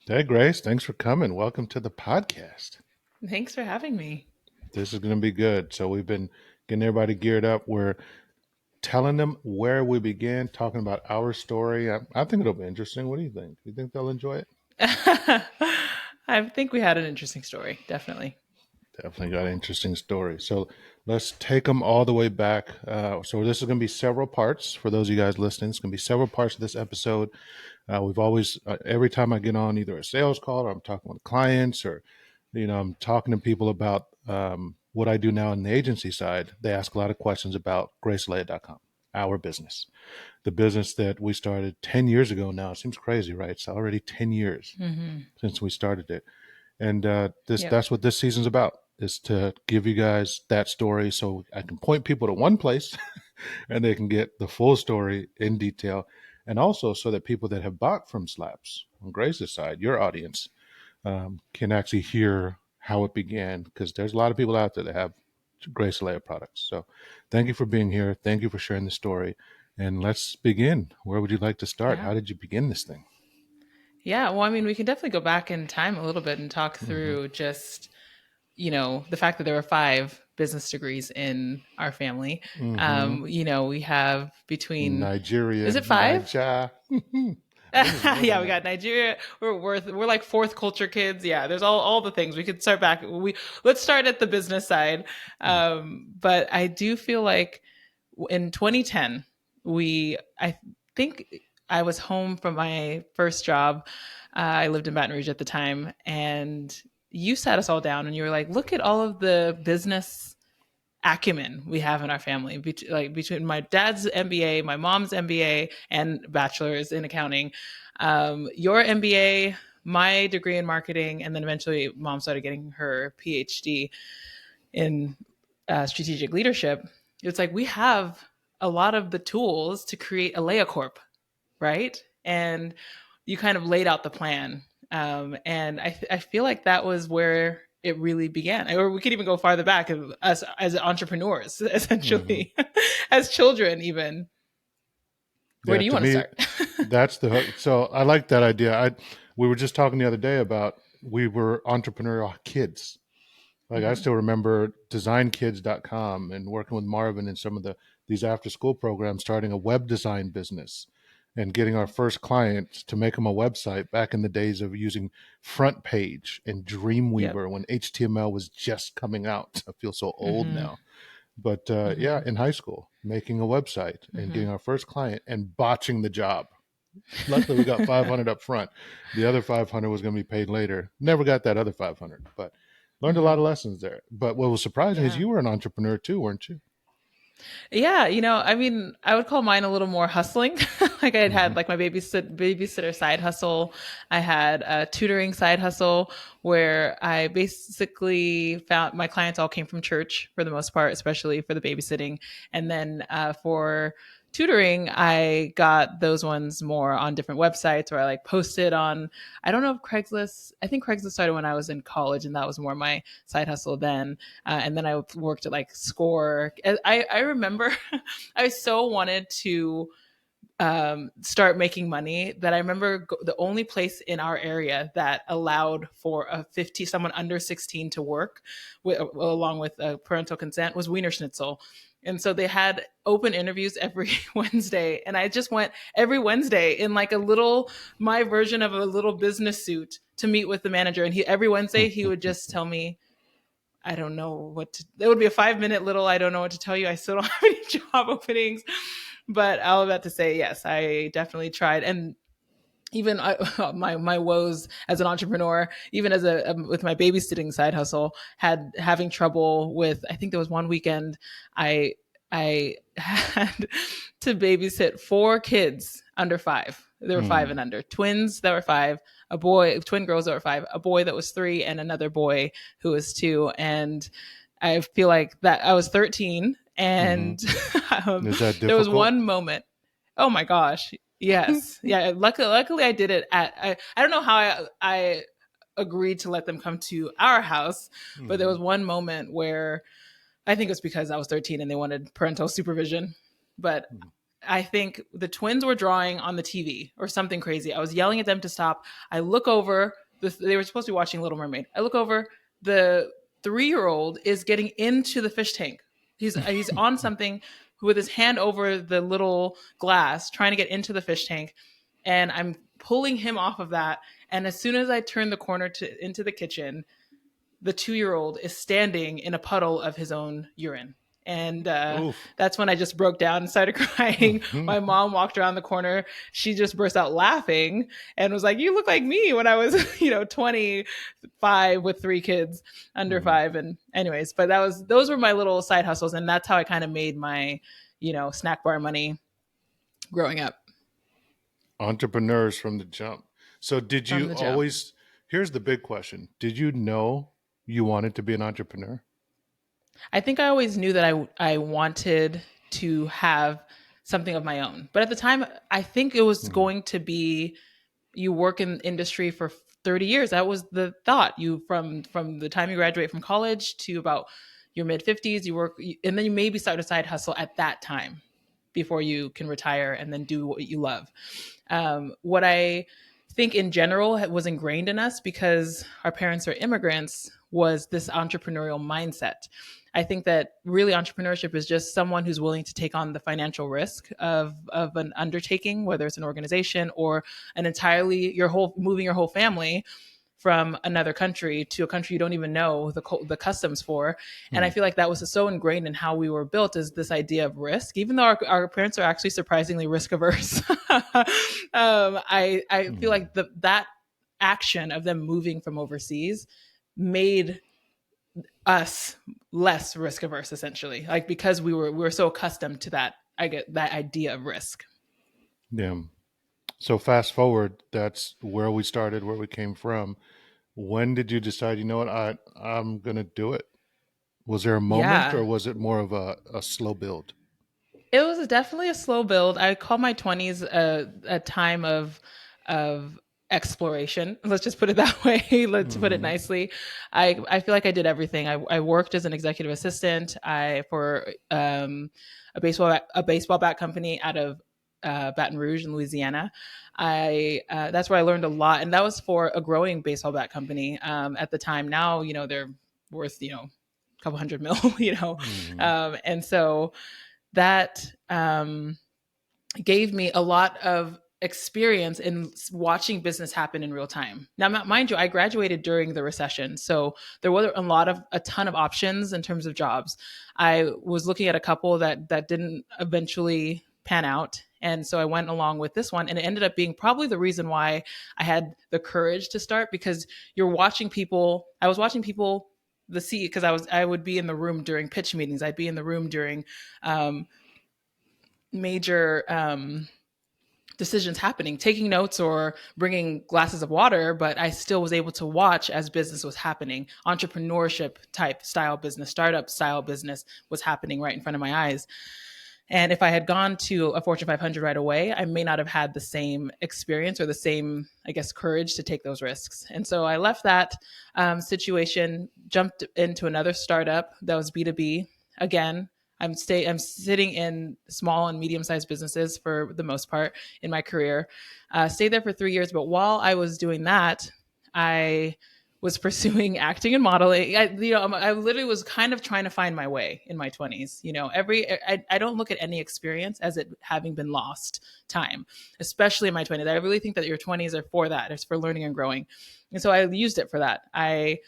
Hey, Grace, thanks for coming. Welcome to the podcast. Thanks for having me. This is going to be good. So, we've been getting everybody geared up. We're telling them where we began, talking about our story. I think it'll be interesting. What do you think? You think they'll enjoy it? I think we had an interesting story, definitely. Definitely got an interesting story. So, let's take them all the way back. So, this is going to be several parts for those of you guys listening. It's going to be several parts of this episode. We've always, every time I get on either a sales call or I'm talking with clients or I'm talking to people about what I do now in the agency side. They ask a lot of questions about GraceEleyae.com, our business, the business that we started 10 years ago now. It seems crazy, right? It's already 10 years Mm-hmm. since we started it. And Yep. that's what this season's about, is to give you guys that story so I can point people to one place and they can get the full story in detail. And also so that people that have bought from Slaps on Grace's side, your audience, can actually hear how it began, because there's a lot of people out there that have Grace Eleyae products. So thank you for being here. Thank you for sharing the story. And let's begin. Where would you like to start? Yeah. How did you begin this thing? Yeah. Well, I mean, we can definitely go back in time a little bit and talk Hmm. through just, the fact that there were five business degrees in our family. Hmm. We have between, is Nigeria, it five? Niger. I think it's more Yeah, than we that. got Nigeria. We're like fourth culture kids. Yeah, there's all the things. We could start back. Let's start at the business side. Mm. But I do feel like in 2010, I think I was home from my first job. I lived in Baton Rouge at the time, and you sat us all down and you were like, "Look at all of the business acumen we have in our family. Between my dad's MBA, my mom's MBA, and bachelor's in accounting, your MBA, my degree in marketing, and then eventually mom started getting her PhD in strategic leadership. It's like we have a lot of the tools to create a Leia Corp, right? And you kind of laid out the plan. And I feel like that was where it really began. Or we could even go farther back as entrepreneurs, Hmm. essentially, as children, even. Where Yeah, do you to want to me, start? that's the hook. So I like that idea. We were just talking the other day about we were entrepreneurial kids. Like, I Mm-hmm. still remember designkids.com and working with Marvin and some of these after school programs, starting a web design business and getting our first client to make them a website back in the days of using Front Page and Yep. Dreamweaver when HTML was just coming out. I feel so old Mm-hmm. now. But yeah, Mm-hmm. in high school, making a website and Mm-hmm. getting our first client and botching the job. Luckily, we got 500 up front. The other 500 was going to be paid later. Never got that other 500, but learned a lot Mm-hmm. of lessons there. But what was surprising is Yeah. you were an entrepreneur too, weren't you? Yeah, I mean, I would call mine a little more hustling. Like I Hmm. had like my babysitter side hustle. I had a tutoring side hustle where I basically found my clients all came from church for the most part, especially for the babysitting. And then for tutoring, I got those ones more on different websites where I like posted on, I don't know if Craigslist, I think Craigslist started when I was in college and that was more my side hustle then. And then I worked at like Score. I remember I so wanted to start making money that I remember the only place in our area that allowed for a 50 someone under 16 to work along with parental consent was Wiener Schnitzel. And so they had open interviews every Wednesday. And I just went every Wednesday in like my version of a little business suit to meet with the manager. And every Wednesday he would just tell me, I don't know it would be a 5 minute little, I don't know what to tell you. I still don't have any job openings, but I was about to say, yes, I definitely tried. And even my woes as an entrepreneur, even as with my babysitting side hustle, having trouble with, I think there was one weekend I had to babysit four kids under five. They were five and Hmm. under, twins that were five, twin girls that were five, a boy that was three, and another boy who was two. And I feel like that I was 13, Hmm. and Is that there was difficult? one moment. Oh my gosh, yes, yeah. Luckily, I did it at. I don't know how I agreed to let them come to our house, but there Hmm. was one moment where I think it was because I was 13 and they wanted parental supervision. But I think the twins were drawing on the TV or something crazy. I was yelling at them to stop. I look over, they were supposed to be watching Little Mermaid. I look over, the 3 year old is getting into the fish tank. He's on something with his hand over the little glass, trying to get into the fish tank. And I'm pulling him off of that. And as soon as I turn the corner into the kitchen, the 2 year old is standing in a puddle of his own urine. And Oof. that's when I just broke down and started crying. My mom walked around the corner. She just burst out laughing and was like, "You look like me when I was, 25 with 3 kids under 5." And anyways, but those were my little side hustles. And that's how I kind of made my, snack bar money growing up Entrepreneurs from the jump. So did from you the jump. always, here's the big question. Did you know you wanted to be an entrepreneur? I think I always knew that I wanted to have something of my own. But at the time, I think it was Mhm. going to be you work in industry for 30 years. That was the thought. You from the time you graduate from college to about your mid 50s, you work and then you maybe start a side hustle at that time before you can retire and then do what you love. What I think in general was ingrained in us because our parents are immigrants was this entrepreneurial mindset. I think that really entrepreneurship is just someone who's willing to take on the financial risk of an undertaking, whether it's an organization or an entirely moving your whole family from another country to a country you don't even know the customs for. And I Mhm. feel like that was so ingrained in how we were built is this idea of risk, even though our parents are actually surprisingly risk averse. I feel Mhm. like that action of them moving from overseas made us less risk averse essentially, like because we were so accustomed to that, I get that idea of risk. Yeah. So fast forward, that's where we started, where we came from. When did you decide, you know what, I'm gonna do it? Was there a moment Yeah, or was it more of a slow build? it was definitely a slow build. I call my 20s a time of exploration. Let's just put it that way. Let's put it Hmm. nicely. I feel like I did everything. I worked as an executive assistant. I for a baseball bat company out of Baton Rouge in Louisiana. I That's where I learned a lot, and that was for a growing baseball bat company at the time. Now they're worth a couple hundred mil. Hmm. And so that gave me a lot of experience in watching business happen in real time. Now, mind you, I graduated during the recession, so there were a ton of options in terms of jobs. I was looking at a couple that didn't eventually pan out. And so I went along with this one, and it ended up being probably the reason why I had the courage to start because you're watching people. I was watching people because I would be in the room during pitch meetings. I'd be in the room during um, major decisions happening, taking notes or bringing glasses of water, but I still was able to watch as business was happening. Entrepreneurship type style business, startup style business was happening right in front of my eyes. And if I had gone to a Fortune 500 right away, I may not have had the same experience or the same, I guess, courage to take those risks. And so I left that situation, jumped into another startup that was B2B. Again, I'm sitting in small and medium sized businesses for the most part in my career. Stayed there for 3 years, but while I was doing that, I was pursuing acting and modeling. I literally was kind of trying to find my way in my 20s. I don't look at any experience as it having been lost time, especially in my 20s. I really think that your 20s are for that. It's for learning and growing. And so I used it for that. Like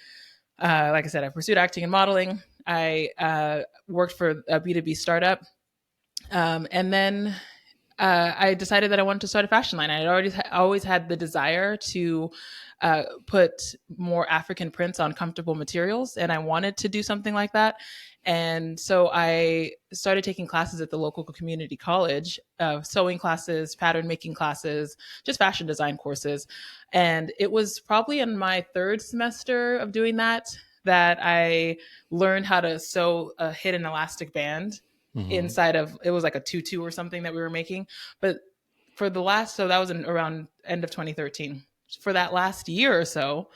I said, I pursued acting and modeling. I worked for a B2B startup. And then I decided that I wanted to start a fashion line. I had always had the desire to put more African prints on comfortable materials, and I wanted to do something like that. And so I started taking classes at the local community college, sewing classes, pattern making classes, just fashion design courses. And it was probably in my third semester of doing that I learned how to sew a hidden elastic band Hmm. inside of it was like a tutu or something that we were making. But for the last so that was around end of 2013. For that last year or so,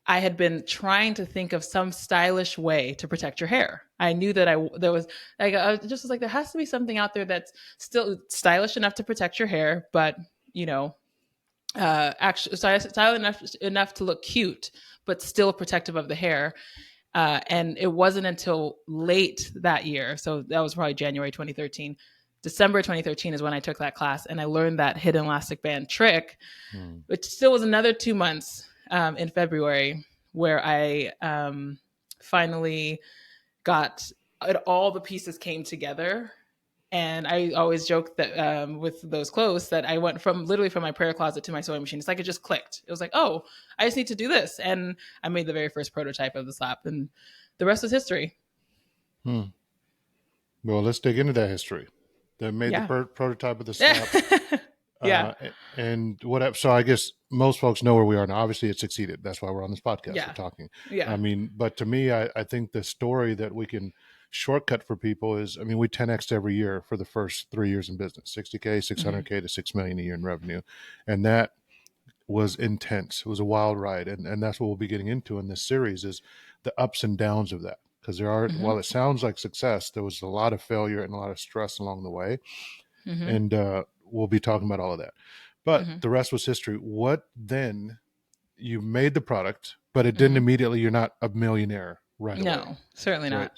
I had been trying to think of some stylish way to protect your hair. I knew that there was like I just was like there has to be something out there that's still stylish enough to protect your hair, but you know, actually stylish enough to look cute, but still protective of the hair. And it wasn't until late that year, so that was probably January 2013. December 2013 is when I took that class, and I learned that hidden elastic band trick, Hmm. which still was another 2 months in February, where I finally got all the pieces came together. And I always joke that with those clothes that I went from literally from my prayer closet to my sewing machine. It's like it just clicked. It was like, oh, I just need to do this. And I made the very first prototype of the slap, and the rest was history. Hmm. Well, let's dig into that history. They made the Yeah. prototype of the slap. Yeah. Uh, and what? So I guess most folks know where we are now. Obviously, it succeeded. That's why we're on this podcast. We're Yeah. talking. I Yeah. mean, but to me, I think the story that we can shortcut for people is, I mean, we 10x every year for the first 3 years in business, 60K, Mm-hmm. 600K to 6 million a year in revenue, and that was intense. It was a wild ride, and that's what we'll be getting into in this series is the ups and downs of that. Because there are, Mm-hmm. while it sounds like success, there was a lot of failure and a lot of stress along the way, Mm-hmm. and we'll be talking about all of that. But Mm-hmm. the rest was history. What then? You made the product, but it didn't Mm-hmm. immediately. You're not a millionaire right away, No, certainly right? not.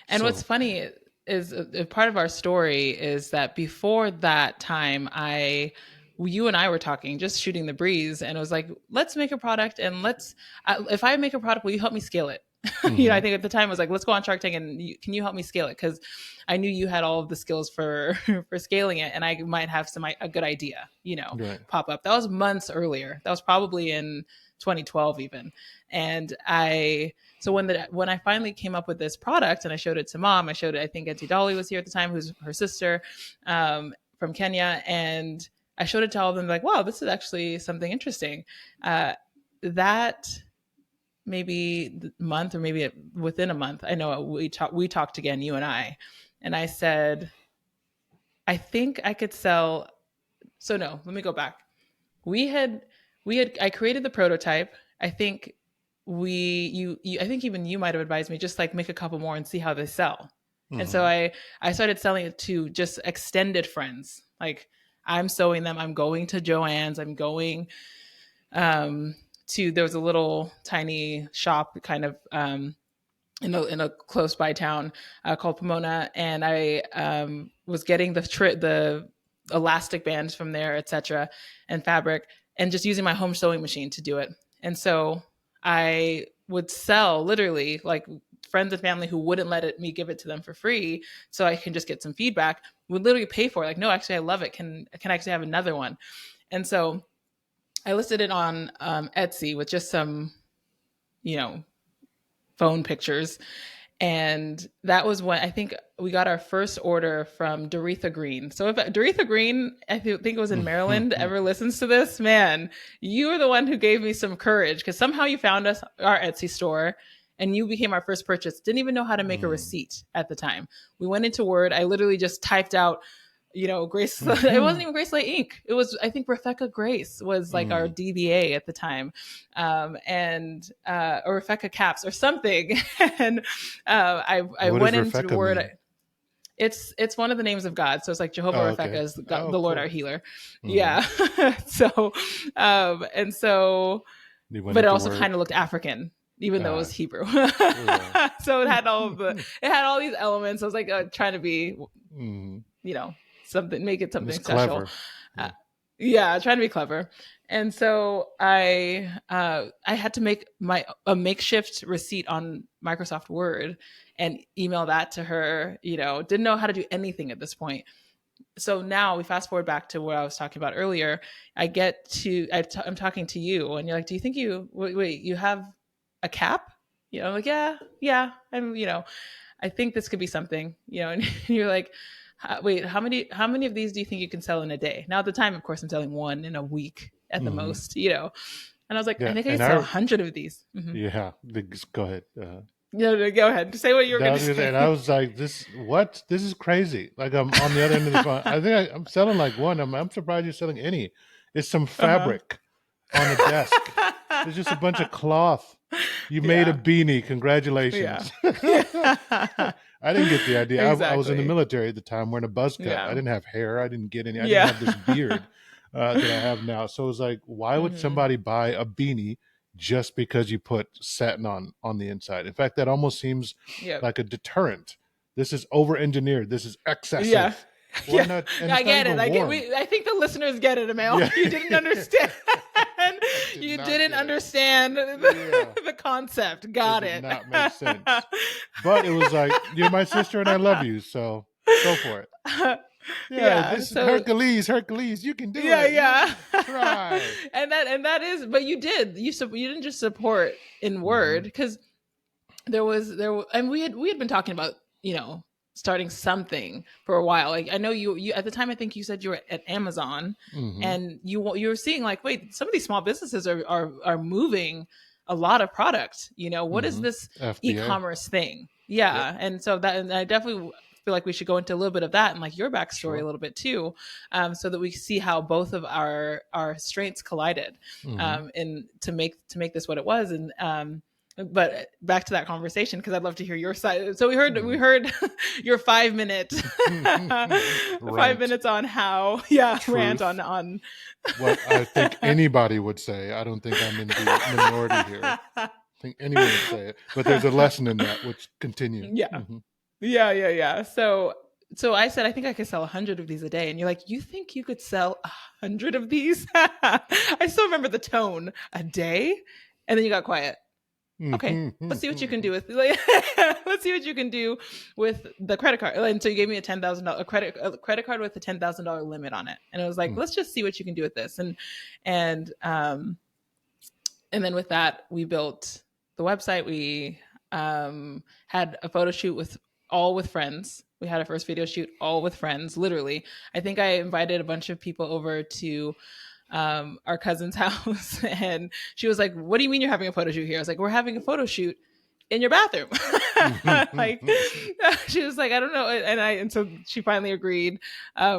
And what's So, funny is a part of our story is that before that time, you and I were talking, just shooting the breeze, and it was like, let's make a product, and if I make a product, will you help me scale it? I hmm, think at the time it was like, let's go on Shark Tank, and can you help me scale it? Because I knew you had all of the skills for for scaling it, and I might have a good idea, right. pop up. That was months earlier. That was probably in 2012 even, and so when I finally came up with this product and I showed it to mom, I showed it. I think Auntie Dolly was here at the time, who's her sister from Kenya, and I showed it to all of them. Like, wow, this is actually something interesting. That maybe the month or maybe within a month, I know we talked again, you and I said, I think I could sell. So no, let me go back. We had I created the prototype. I think I think even you might have advised me just like make a couple more and see how they sell. And so Hmm. I started selling it to just extended friends. Like I'm sewing them. I'm going to Joann's. I'm going um, to there was a little tiny shop kind of in a close by town called Pomona, and I was getting the elastic bands from there, etc., and fabric, and just using my home sewing machine to do it. And so I would sell literally like friends and family who wouldn't me give it to them for free, so I can just get some feedback. Would literally pay for it. Like, no, actually, I love it. Can I actually have another one? And so I listed it on Etsy with just some, you know, phone pictures, and that was when I think we got our first order from Doretha Green. So if Doretha Green, I think it was in Maryland, ever listens to this, man, you were the one who gave me some courage because somehow you found us our Etsy store and you became our first purchase. Didn't even know how to make a receipt at the time. We went into Word. I literally just typed out, Grace. It wasn't even Grace Eleyae Inc. It was, I think, Rebecca Grace was like our DBA at the time, and or Rebecca Caps or something. And I What does went into Refecca Word. mean? It's one of the names of God. So it's like Jehovah Oh, Rebecca okay. is Oh, the Lord our cool. healer. Hmm. Yeah. So and so, You went but it into also Word. kind of looked African, even though it was Ah, Hebrew. yeah. So it had all these elements. I was like trying to be, Hmm. something, make it It's something special. clever. Uh, Yeah. yeah, trying to be clever. And so I had to make a makeshift receipt on Microsoft Word and email that to her. Didn't know how to do anything at this point. So now we fast forward back to what I was talking about earlier. I'm talking to you, and you're like, "Do you think wait, you have a cap?" I'm like, "Yeah, yeah." I think this could be something. And you're like, "Wait, how many of these do you think you can sell in a day?" Now at the time, of course, I'm selling one in a week at the Hmm. most. And I was like, "I Yeah. think I And could sell 100 of these." Mm-hmm. yeah, go ahead. No, go ahead. Say what you were No, I going to was gonna say, and I say. was like, what? This is crazy. Like I'm on the other end of the phone. I think I'm selling like one. I'm surprised you're selling any. It's some Uh fabric on a desk. It's just a bunch huh. of cloth. You made a Yeah. beanie. Yeah. Congratulations. Yeah. I didn't get the idea. I was in the Exactly. military at the time wearing a buzz cut. I Yeah. didn't have hair. I didn't get any. I didn't Yeah. have this beard that I have now. So it was like, why would Hmm. somebody buy a beanie just because you put satin on the inside? In fact, that almost seems Yep. like a deterrent. This is over engineered. This is Yeah. excessive. Why Yeah. not? And I it's not get it. even I get warm. we I think the listeners get it, Emil. Yeah. You didn't understand. I did You not didn't get it. understand Yeah. the concept. It Got did it. not make sense. But it was like, you're my sister and I love you. So go for it. Yeah, Yeah. this is So Hercules, you can do yeah, it. yeah. Try. And that is, but you did. You didn't just support in Mm-hmm. word, because and we had been talking about, starting something for a while. Like, I know you at the time, I think you said you were at Amazon, Mm-hmm. and you were seeing, like, wait, some of these small businesses are moving a lot of product. What is Mm-hmm. this FBA. e-commerce thing? Yep. Yeah. And so and I definitely feel like we should go into a little bit of that, and like your backstory a Sure. little bit too, so that we see how both of our strengths collided, Mm-hmm. and to make this what it was. And but back to that conversation, because I'd love to hear your side. So we heard your 5 minute Mm-hmm. 5 minutes on how, rant Truth. on What I think anybody would say. I don't think I'm in the minority here. I think anyone would say it. But there's a lesson in that, which continue. yeah, Mm-hmm. yeah. So I said, I think I could sell 100 of these a day, and you're like, you think you could sell 100 of these? I still remember the tone, a day, and then you got quiet. Okay, let's see what you can do with let's see what you can do with the credit card. And so you gave me a $10,000 credit card with a $10,000 limit on it, and it was like, let's just see what you can do with this. And then with that, we built the website. We had a photo shoot with friends. We had our first video shoot all with friends, literally. I think I invited a bunch of people over to our cousin's house, and she was like, "What do you mean you're having a photo shoot here?" I was like, "We're having a photo shoot in your bathroom." Like, she was like, "I don't know," and so she finally agreed.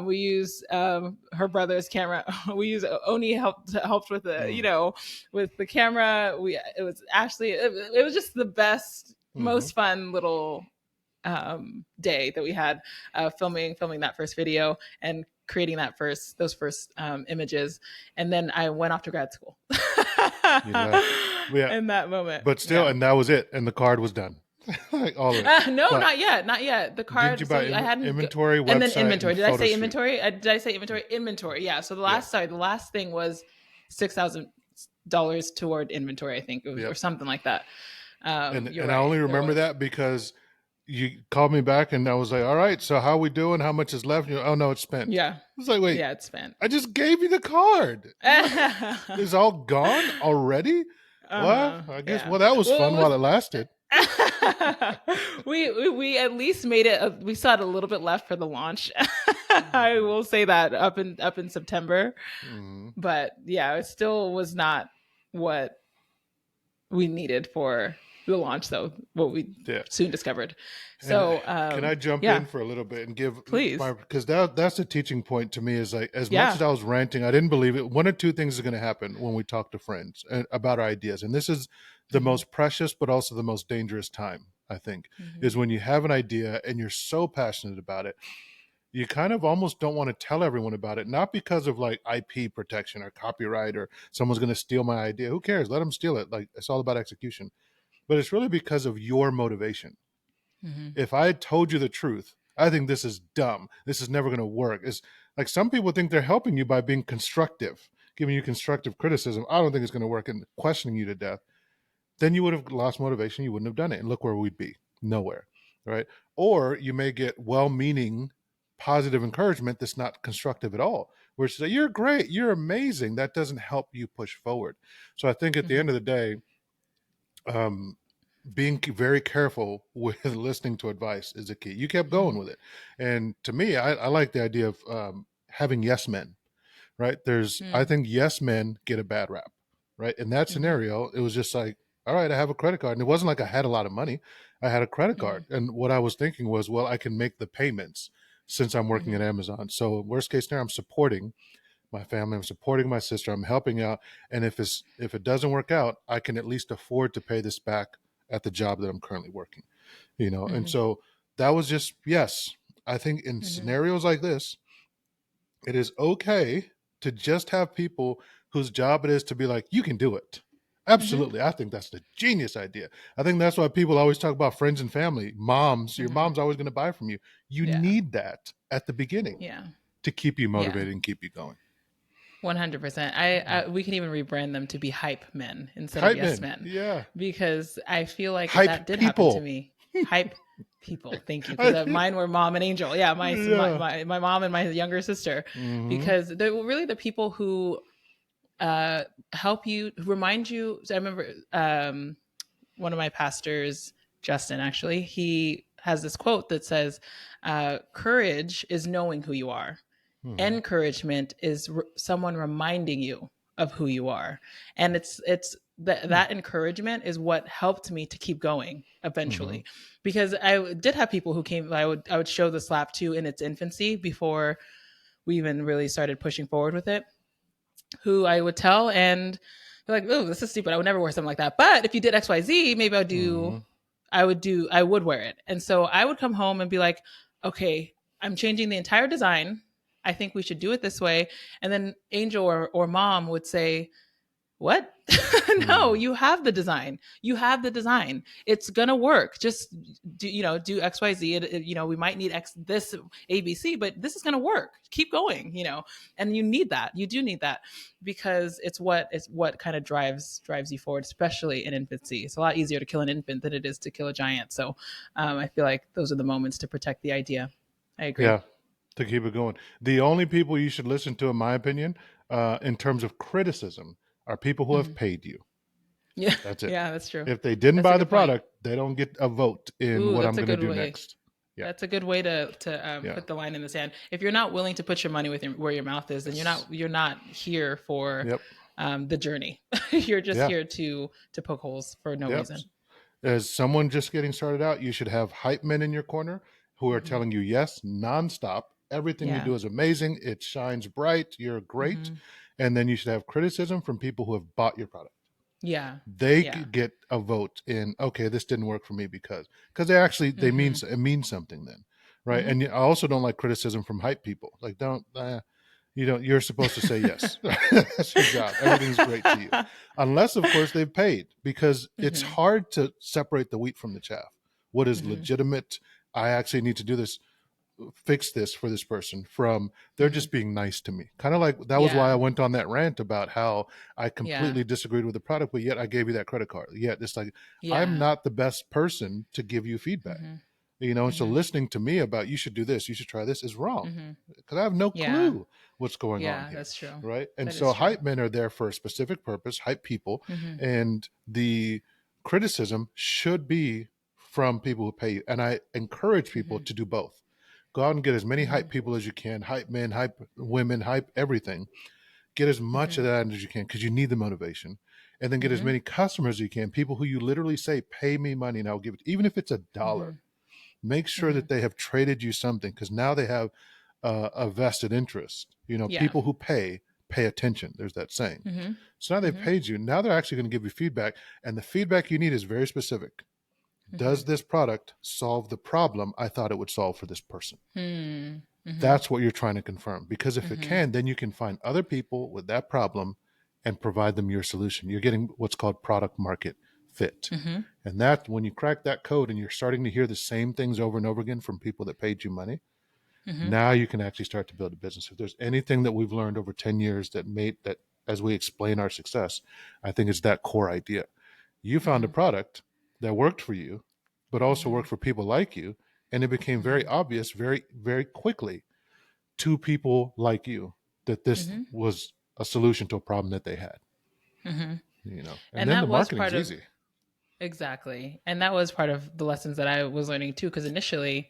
We use her brother's camera. We use Oni helped with the with the camera. It was Ashley. It was just the best, Mm-hmm. most fun little day that we had, filming that first video and creating those first images. And then I went off to grad school. You left. Yeah. In that moment, But still, yeah. and that was it. And the card was done. Like all of it. No, But not yet, not yet. The didn't you card. So buy I hadn't. inventory, And then website, inventory. and Did I photo say shoot? inventory? Did I say inventory? Inventory. Yeah. So Yeah. the last thing was $6,000 toward inventory, I think, or Yep. something like that. And You're I right. only There remember was. that because you called me back and I was like, all right, so how we doing? How much is left? Oh no, it's spent. Yeah. I was like, wait, Yeah. It's spent. I just gave you the card. It's all gone already? Well, I guess, Yeah. well, that was Well, fun while it lasted. we at least made it. We still had a little bit left for the launch. I will say that up in September, Mm-hmm. but yeah, it still was not what we needed for the launch, though. What we Yeah. soon discovered. And So can I jump yeah, in for a little bit and give please. because that's the teaching point to me is like, as much Yeah. as I was ranting, I didn't believe it. One or two things are going to happen when we talk to friends about our ideas. And this is the Mhm. most precious, but also the most dangerous time, I think, Mhm. is when you have an idea and you're so passionate about it. You kind of almost don't want to tell everyone about it, not because of like IP protection or copyright or someone's going to steal my idea. Who cares? Let them steal it. Like, it's all about execution. But it's really because of your motivation. Mhm. If I had told you the truth, I think this is dumb. This is never going to work. It's like some people think they're helping you by being constructive, giving you constructive criticism. I don't think it's going to work and questioning you to death. Then you would have lost motivation. You wouldn't have done it. And look where we'd be. Nowhere. Right. Or you may get well meaning, positive encouragement that's not constructive at all, where it's like, you're great. You're amazing. That doesn't help you push forward. So I think at the Mhm. end of the day, um, being very careful with listening to advice is the key. You kept Mhm. going with it. And to me, I like the idea of having yes men, right? I Mhm. think yes men get a bad rap, right? In that Mhm. scenario, it was just like, all right, I have a credit card. And it wasn't like I had a lot of money. I had a credit card. Mhm. And what I was thinking was, well, I can make the payments since I'm working Mhm. at Amazon. So worst case scenario, I'm supporting, my family. I'm supporting my sister. I'm helping out. And if it doesn't work out, I can at least afford to pay this back at the job that I'm currently working. And Mm-hmm. so that was just, yes, I think in Mm-hmm. scenarios like this, it is okay to just have people whose job it is to be like, you can do it. Mm-hmm. Absolutely. I think that's the genius idea. I think that's why people always talk about friends and family. Moms, your Mm-hmm. mom's always going to buy from you. You Yeah. need that at the beginning Yeah. to keep you Yeah. motivated and keep you going. 100%. We can even rebrand them to be hype men instead of Hype yes men. men, Yeah. because I feel like that Hype did happen to people. me. Hype people. Thank you. Because I, mine were mom and Angel. Yeah, yeah. my mom and my younger sister, Mm-hmm. because they're really the people who uh, help you, remind you. So I remember one of my pastors, Justin, actually, he has this quote that says, "Courage is knowing who you are. Mm-hmm. Encouragement is someone reminding you of who you are." And it's that encouragement is what helped me to keep going Mm-hmm. eventually, because I did have people who came. I would show the slap to in its infancy before we even really started pushing forward with it, who I would tell, and they're like, "Oh, this is stupid. I would never wear something like that. But if you did XYZ, maybe Mm-hmm. I would wear it." And so I would come home and be like, "Okay, I'm changing the entire design. I think we should do it this way." And then Angel or mom would say, "What?" No, Mm-hmm. you have the design. You have the design. It's gonna work. Just do XYZ. We might need this ABC, but this is gonna work. Keep going. And you need that. You do need that, because it's what kind of drives you forward, especially in infancy. It's a lot easier to kill an infant than it is to kill a giant. So I feel like those are the moments to protect the idea. I agree. Yeah. To keep it going. The only people you should listen to, in my opinion, in terms of criticism, are people who have Hmm. paid you. Yeah, That's it. yeah, that's true. If they didn't That's a buy the good point. product, they don't get a vote in Ooh, what that's I'm a going to good do way. next. Yeah. That's a good way to Yeah. put the line in the sand. If you're not willing to put your money where your mouth is, then Yes. you're not here for Yep. the journey. You're just Yeah. here to poke holes for no Yep. reason. As someone just getting started out, you should have hype men in your corner who are Hmm. telling you yes nonstop. Everything you Yeah. do is amazing. It shines bright. You're great. Hmm. And then you should have criticism from people who have bought your product. Yeah. They Yeah. get a vote in, okay, this didn't work for me because they mean Hmm. it means something then, right? Hmm. And I also don't like criticism from hype people. Like, don't you don't you're supposed to say yes. That's your job. Everything's great to you, unless of course they've paid, because it's Hmm. hard to separate the wheat from the chaff. What is Hmm. legitimate? I actually need to do this, fix this for this person, from they're Hmm. just being nice to me. Kind of like that was why I Yeah. went on that rant about how I Yeah. completely disagreed with the product, but yet I gave you that credit card. Yet it's like, I'm Yeah. not the best person to give you feedback. Hmm. And so Hmm. listening to me about you should do this, you should try this, is wrong, Hmm. because I have no Yeah. clue what's going on Yeah. here. That's true. Right. And That is so true. hype men are there for a specific purpose, hype people. Hmm. And the criticism should be from people who pay you. And I encourage people Hmm. to do both. Go out and get as many hype Hmm. people as you can, hype men, hype women, hype everything. Get as much of Hmm. that as you can, because you need the motivation. And then get as Hmm. many customers as you can, people who you literally say, pay me money and I'll give it, even if it's $1. Hmm. Make sure Hmm. that they have traded you something, because now they have a vested interest. Yeah. People who pay attention. There's that saying. Hmm. So now they've Hmm. paid you. Now they're actually going to give you feedback. And the feedback you need is very specific. Hmm. Does this product solve the problem I thought it would solve for this person? Hmm. Hmm. That's what you're trying to confirm. Because if it Hmm. can, then you can find other people with that problem and provide them your solution. You're getting what's called product market fit. Hmm. And that, when you crack that code and you're starting to hear the same things over and over again from people that paid you money, Hmm. now you can actually start to build a business. If there's anything that we've learned over 10 years that made that, as we explain our success, I think it's that core idea. You found a Hmm. product that worked for you, but also Hmm. worked for people like you. And it became very Hmm. obvious very, very quickly to people like you that this Hmm. was a solution to a problem that they had, Hmm. and And then the that was marketing's part of easy. exactly. And that was part of the lessons that I was learning too. Because initially,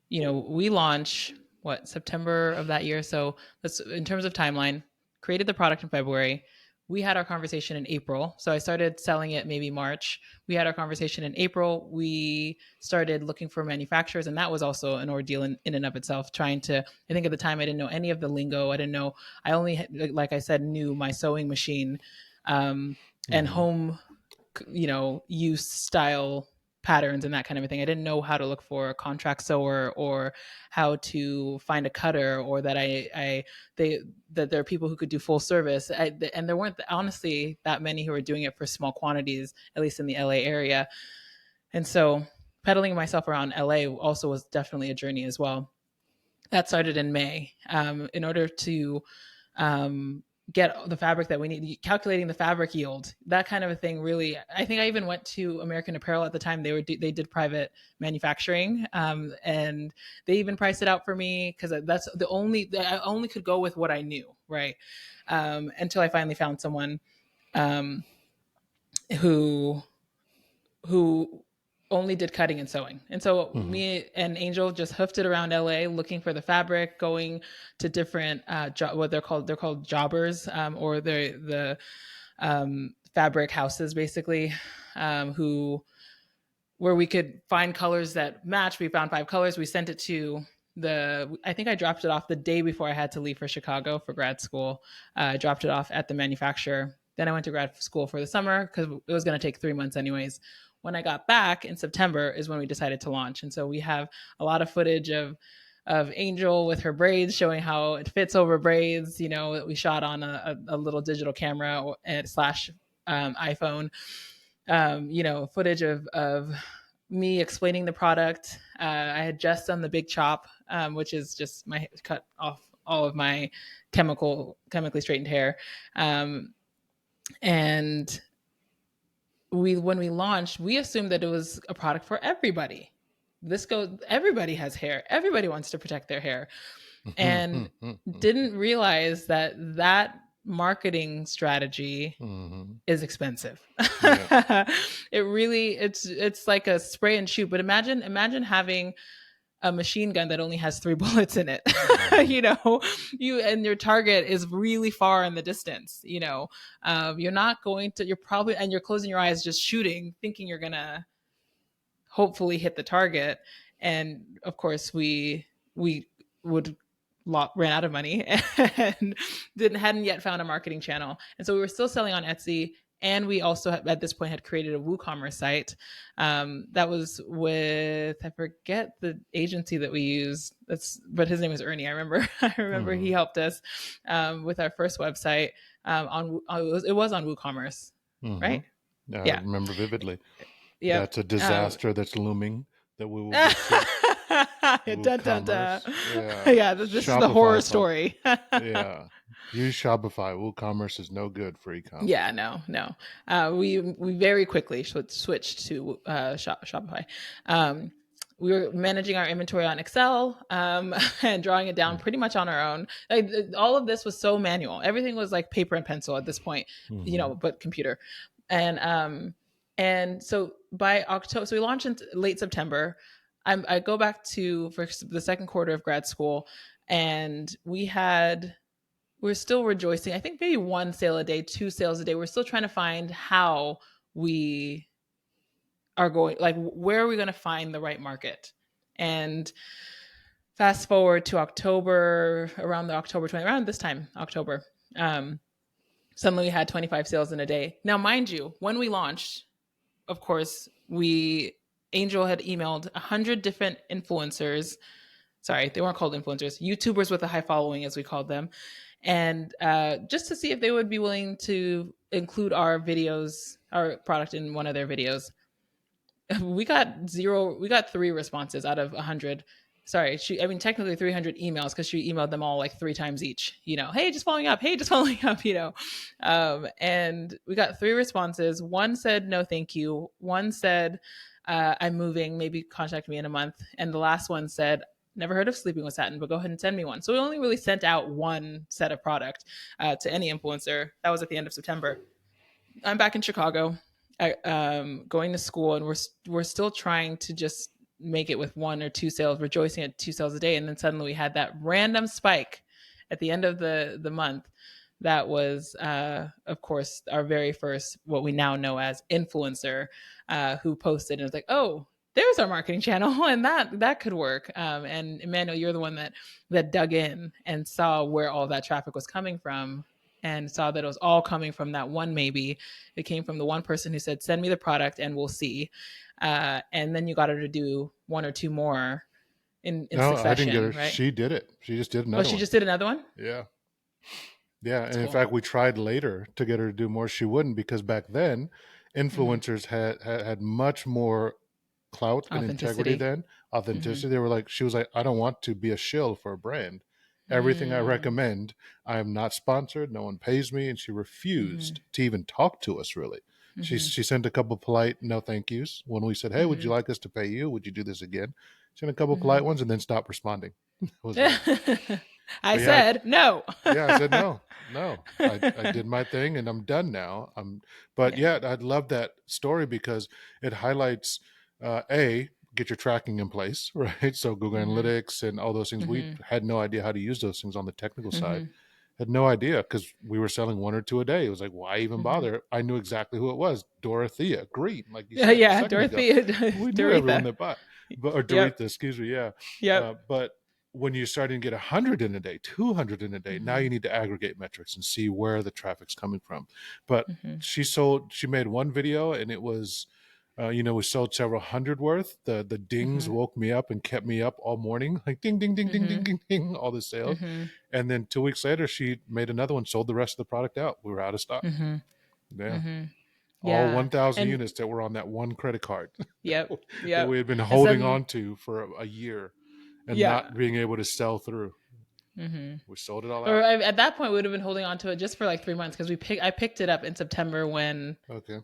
we launch what September of that year. So that's in terms of timeline. Created the product in February. we had our conversation in April. So I started selling it maybe March. We had our conversation in April. We started looking for manufacturers, and that was also an ordeal in and of itself. Trying to, I think at the time I didn't know any of the lingo. I didn't know. I only, like I said, knew my sewing machine, and Mm-hmm. home, use style patterns and that kind of a thing. I didn't know how to look for a contract sewer or how to find a cutter, or that they that there are people who could do full service. And there weren't honestly that many who were doing it for small quantities, at least in the LA area. And so pedaling myself around LA also was definitely a journey as well. That started in May. In order to get the fabric that we need, calculating the fabric yield, that kind of a thing. Really, I think I even went to American Apparel at the time. They did private manufacturing, and they even priced it out for me because that's I only could go with what I knew, right? Until I finally found someone um, who who only did cutting and sewing. And so Mm-hmm. me and Angel just hoofed it around LA looking for the fabric, going to different what they're called jobbers, or the fabric houses basically, who where we could find colors that match. We found 5 colors. We sent it to I think I dropped it off the day before I had to leave for Chicago for grad school. I dropped it off at the manufacturer. Then I went to grad school for the summer because it was going to take 3 months anyways. When I got back in September is when we decided to launch. And so we have a lot of footage of Angel with her braids, showing how it fits over braids. That we shot on a little digital camera slash iPhone. Footage of me explaining the product. I had just done the big chop, which is just my cut off all of my chemically straightened hair. And when we launched, we assumed that it was a product for everybody. Everybody has hair. Everybody wants to protect their hair, and didn't realize that marketing strategy Mm-hmm. is expensive. Yeah. It's like a spray and shoot. But imagine having a machine gun that only has 3 bullets in it. Mm-hmm. You and your target is really far in the distance. You're not going to. You're probably and you're closing your eyes, just shooting, thinking you're gonna hopefully hit the target. And of course, we would ran out of money and hadn't yet found a marketing channel. And so we were still selling on Etsy. And we also at this point had created a WooCommerce site. That was with, I forget the agency that we used. But his name was Ernie. I remember. I remember he Mm-hmm. helped us with our first website. It was on WooCommerce, Mm-hmm. right? I Yeah. remember vividly. Yep. That's a disaster that's looming that we will get to. Dun, dun, dun. WooCommerce. Yeah. Yeah, this is the horror Shopify thought. story. Yeah. Use Shopify. WooCommerce is no good for Yeah, e-commerce. no. We very quickly switched to Shopify. We were managing our inventory on Excel, and drawing it down pretty much on our own. All of this was so manual. Everything was like paper and pencil at this point, Mm-hmm. but computer. And so by October, so we launched in late September. I go back to for the second quarter of grad school, and we're still rejoicing. I think maybe 1 sale a day, 2 sales a day. We're still trying to find how we are going, like, where are we going to find the right market? And fast forward to October, around the October 20, around this time, October, suddenly we had 25 sales in a day. Now, mind you, when we launched, of course, Angel had emailed 100 different influencers. Sorry, they weren't called influencers, YouTubers with a high following, as we called them. And just to see if they would be willing to include our product in one of their videos. We got 3 responses out of 100. Sorry, technically 300 emails, because she emailed them all like 3 times each. Hey, just following up. Hey, just following up. And we got 3 responses. One said no, thank you. One said I'm moving. Maybe contact me in a month. And the last one said, never heard of sleeping with satin, but go ahead and send me one. So we only really sent out 1 set of product to any influencer. That was at the end of September. I'm back in Chicago, going to school, and we're still trying to just make it with 1 or 2 sales, rejoicing at 2 sales a day. And then suddenly we had that random spike at the end of the month that was, of course, our very first, what we now know as influencer, who posted and was like, oh, there's our marketing channel, and that could work. And Emmanuel, you're the one that dug in and saw where all that traffic was coming from, and saw that it was all coming from that one. Maybe it came from the one person who said, "Send me the product, and we'll see." And then you got her to do one or two more in No, I didn't get succession, her. right? She did it. She just did Oh, another she one. just did another one. Yeah. Yeah. That's And in cool. fact, we tried later to get her to do more. She wouldn't, because back then Mm-hmm. influencers had much more clout and integrity Authenticity. than Mm-hmm. authenticity. They were like, she was like, I don't want to be a shill for a brand. Everything I Mm. recommend, I am not sponsored. No one pays me. And she Mm-hmm. refused to even talk to us, really. Mm-hmm. She sent a couple polite no thank yous when we said, hey, would you Mm-hmm. like us to pay you? Would you do this again? Sent a couple Mm-hmm. polite ones and then stopped responding. It was it. I But yeah, said no. yeah, I said no, no. I did my thing and I'm done now. But Yeah. yeah, I love that story because it highlights a get your tracking in place, right? So Google Mm-hmm. Analytics and all those things. We Mm-hmm. had no idea how to use those things on the technical side. Mm-hmm. Had no idea because we were selling one or two a day. It was like, why even Mm-hmm. bother? I knew exactly who it was. Dorothea Green, like you Yeah, said a yeah, second ago. Dorothea, We knew everyone Doretha. that bought, but or Yep. Doretha, excuse me, yeah. Yep. But when you're starting to get 100 in a day, 200 in a day, now Mm-hmm. you need to aggregate metrics and see where the traffic's coming from. But Mm-hmm. she made one video and it was, we sold several hundred worth. The dings Mm-hmm. woke me up and kept me up all morning, like ding, ding, ding, ding, ding, Mm-hmm. ding, ding, all the sales. Mm-hmm. And then 2 weeks later, she made another one, sold the rest of the product out. We were out of stock. Mm-hmm. Yeah. Mm-hmm. All Yeah. 1,000 And units that were on that one credit card yep. that Yep. we had been And holding some on to for a year and yeah. not being able to sell through. Mm-hmm. We sold it all Or out. at that point, we would have been holding on to it just for like 3 months because I picked it up in September when Okay.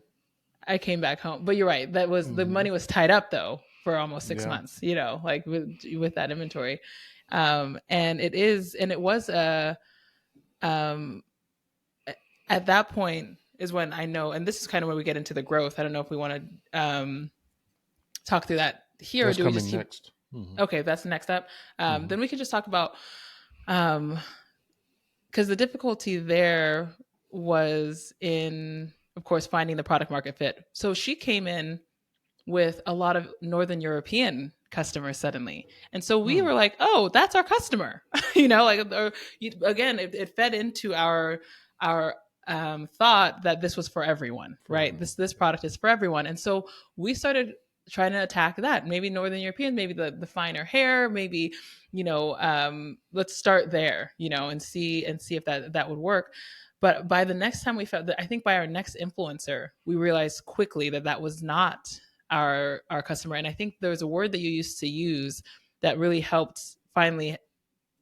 I came back home. But you're right. That was the Hmm. money was tied up though for almost six Yeah. months. Like with that inventory, and it was a um, at that point is when I know, and this is kind of where we get into the growth. I don't know if we want to talk through that here, or That's do we just coming keep? next. Hmm. Okay, that's the next step. Hmm. Then we can just talk about um, because the difficulty there was in, of course, finding the product market fit. So she came in with a lot of Northern European customers suddenly. And so we Hmm. were like, oh, that's our customer. Again, it fed into our thought that this was for everyone, For right? everyone. This Yeah. product is for everyone. And so we started trying to attack that. Maybe Northern European, maybe the finer hair, maybe, let's start there, and see if that would work. But by the next time we felt that, I think by our next influencer, we realized quickly that that was not our customer. And I think there's a word that you used to use that really finally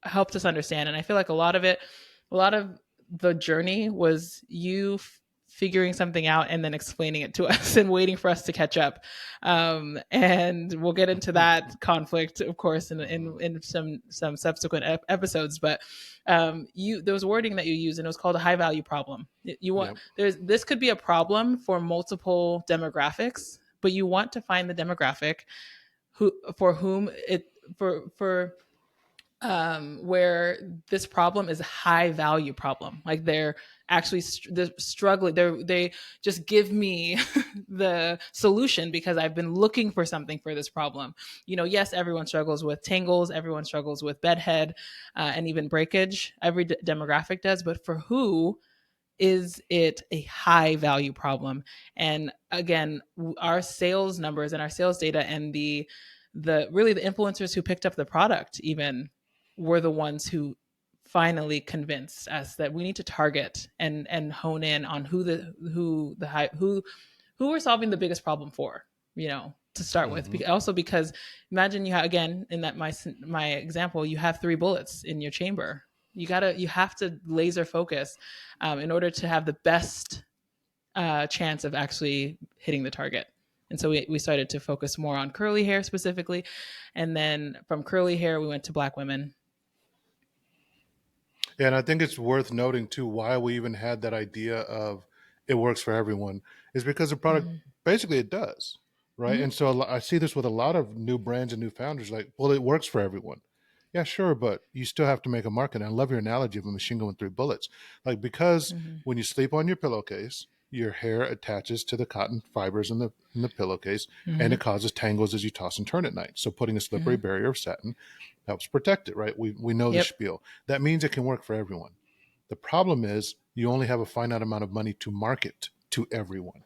helped us understand. And I feel like a lot of the journey was you figuring something out and then explaining it to us and waiting for us to catch up. And we'll get into that conflict, of course, Hmm. in some subsequent episodes. But there was wording that you used, and it was called a high value problem. You want Yep. this could be a problem for multiple demographics, but you want to find the demographic who for whom it for where this problem is a high value problem. Like they're actually they're struggling. They just give me the solution because I've been looking for something for this problem. Yes, everyone struggles with tangles. Everyone struggles with bedhead, and even breakage. Every demographic does, but for who is it a high value problem? And again, our sales numbers and our sales data and the influencers who picked up the product even were the ones who finally convinced us that we need to target and hone in on who we're solving the biggest problem for, to start with. Hmm. Also because imagine you have, again, in that my example, you have three bullets in your chamber. You have to laser focus in order to have the best chance of actually hitting the target. And so we started to focus more on curly hair specifically. And then from curly hair, we went to Black women. Yeah, and I think it's worth noting too why we even had that idea of it works for everyone is because the product Mm-hmm. basically it does, right? Mm-hmm. And so I see this with a lot of new brands and new founders, like, well, it works for everyone. Yeah, sure, but you still have to make a market. And I love your analogy of a machine going through bullets. Like, because Mm-hmm. when you sleep on your pillowcase, your hair attaches to the cotton fibers in the pillowcase, and Mm-hmm. it causes tangles as you toss and turn at night. So putting a slippery Mm-hmm. barrier of satin helps protect it, right? We know the Yep. spiel. That means it can work for everyone. The problem is you only have a finite amount of money to market to everyone.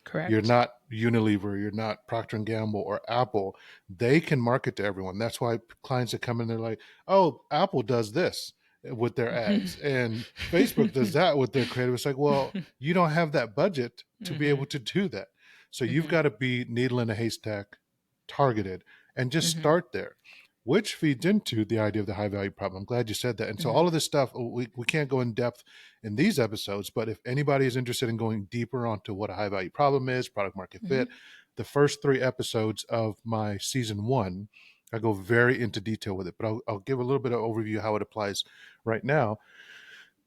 You're Correct. not Unilever, you're not Procter and Gamble or Apple. They can market to everyone. That's why clients that come in, they're like, "Oh, Apple does this with their ads, and Facebook does that with their creative." It's like, well, you don't have that budget to be Mm-hmm. able to do that. So you've Mm-hmm. got to be needle in a haystack, targeted, and just Mm-hmm. start there, which feeds into the idea of the high value problem. I'm glad you said that. And so Mm-hmm. all of this stuff, we can't go in depth in these episodes, but if anybody is interested in going deeper onto what a high value problem is, product market Mm-hmm. fit, the first 3 episodes of my season 1, I go very into detail with it, but I'll give a little bit of overview how it applies right now.